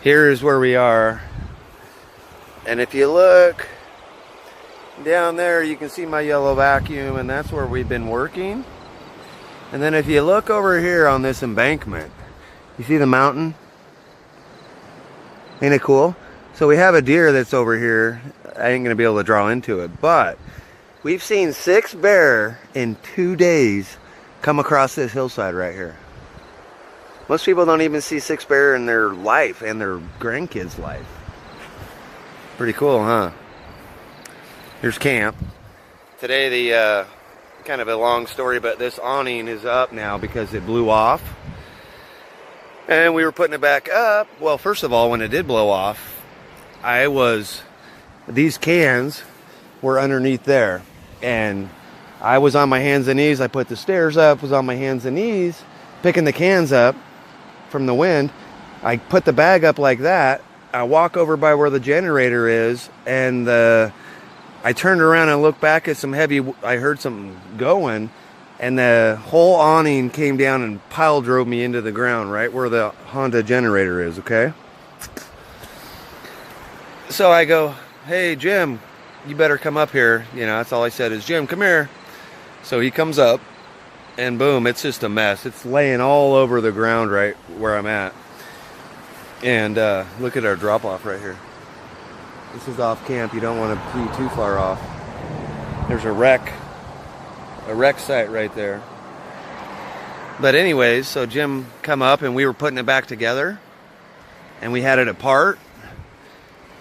Here's where we are, and if you look down there you can see my yellow vacuum, and that's where we've been working. And then if you look over here on this embankment, you see the mountain? Ain't it cool? So we have a deer that's over here. I ain't gonna be able to draw into it, but we've seen 6 bear in 2 days come across this hillside right here. Most people don't even see 6 bear in their life and their grandkids' life. Pretty cool, huh? Here's camp. Today the, kind of a long story, but this awning is up now because it blew off. And we were putting it back up. Well, first of all, when it did blow off, these cans were underneath there. And I was on my hands and knees. I put the stairs up, was on my hands and knees, picking the cans up from the wind. I put the bag up like that. I walk over by where the generator is, and I turned around and looked back at some heavy, I heard something going, and the whole awning came down and pile drove me into the ground right where the Honda generator is, okay? So I go, hey Jim, you better come up here. You know, that's all I said is, Jim, come here. So he comes up, and boom, it's just a mess. It's laying all over the ground right where I'm at. And look at our drop off right here. This is off camp. You don't want to be too far off. There's a wreck site right there. But anyways, so Jim come up and we were putting it back together, and we had it apart.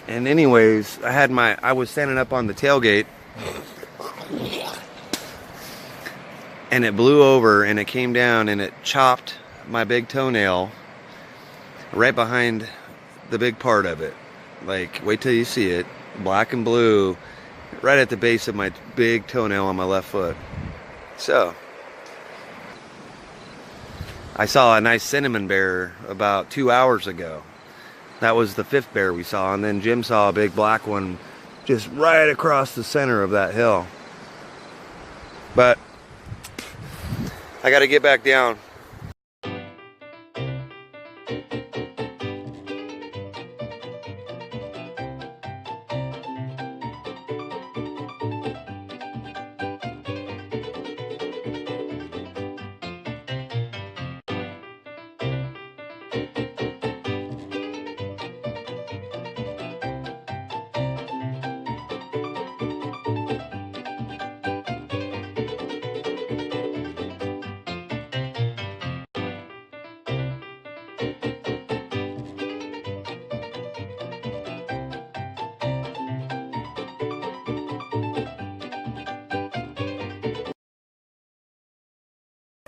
And anyways, I was standing up on the tailgate, and it blew over and it came down and it chopped my big toenail right behind the big part of it. Like, wait till you see it. Black and blue, right at the base of my big toenail on my left foot. So, I saw a nice cinnamon bear about 2 hours ago. That was the 5th bear we saw. And then Jim saw a big black one just right across the center of that hill. But I got to get back down.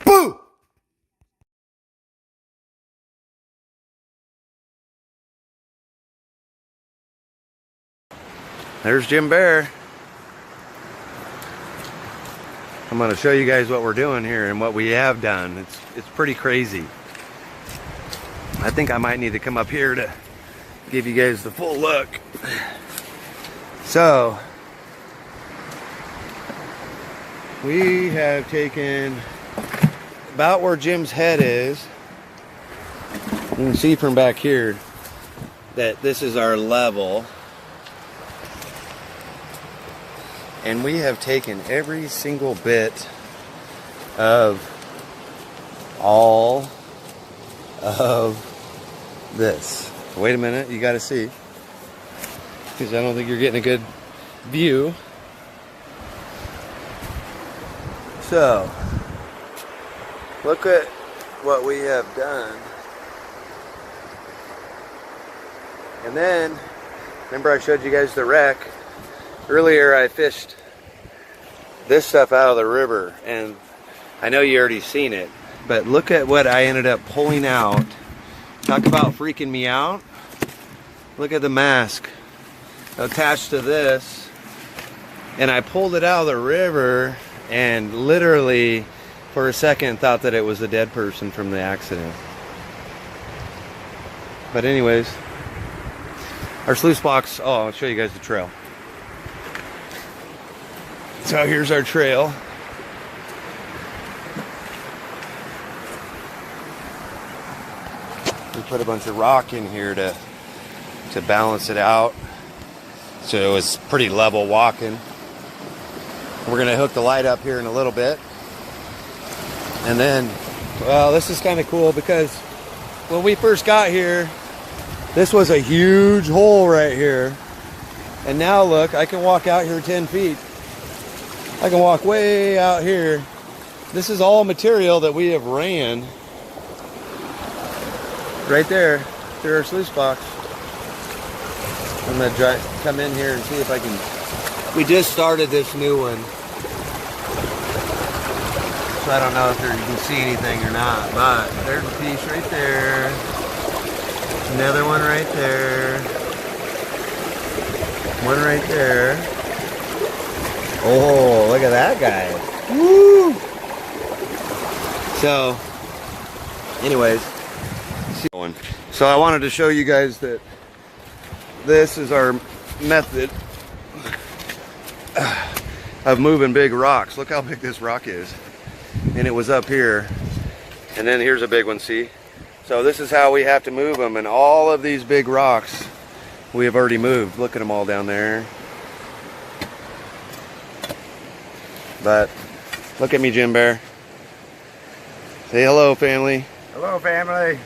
Boo! There's Jim Bear. I'm going to show you guys what we're doing here and what we have done. It's pretty crazy. I think I might need to come up here to give you guys the full look. So, we have taken about where Jim's head is. You can see from back here that this is our level. And we have taken every single bit of all of this. Wait a minute, you gotta see, because I don't think you're getting a good view. So, look at what we have done. And then, remember I showed you guys the wreck? Earlier I fished this stuff out of the river, and I know you already seen it, but look at what I ended up pulling out. Talk about freaking me out. Look at the mask attached to this. And I pulled it out of the river and literally for a second thought that it was a dead person from the accident. But anyways, our sluice box, oh, I'll show you guys the trail. So here's our trail. We put a bunch of rock in here to balance it out. So it was pretty level walking. We're gonna hook the light up here in a little bit. And then, well, this is kind of cool because when we first got here, this was a huge hole right here. And now look, I can walk out here 10 feet. I can walk way out here. This is all material that we have ran right there through our sluice box. I'm gonna come in here and see if I can. We just started this new one. So I don't know if you can see anything or not, but there's a piece right there. Another one right there. One right there. Oh, look at that guy. Woo! So, anyways, so I wanted to show you guys that this is our method of moving big rocks. Look how big this rock is. And it was up here. And then here's a big one, see? So this is how we have to move them. And all of these big rocks we have already moved. Look at them all down there. But look at me, Jim Bear. Say hello, family. Hello, family.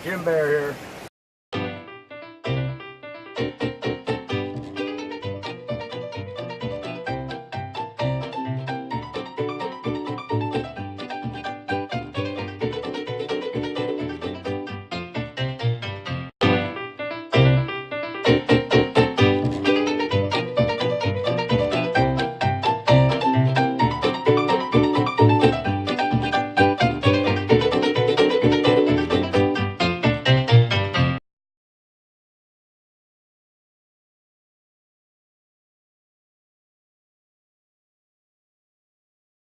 Jim Bear here.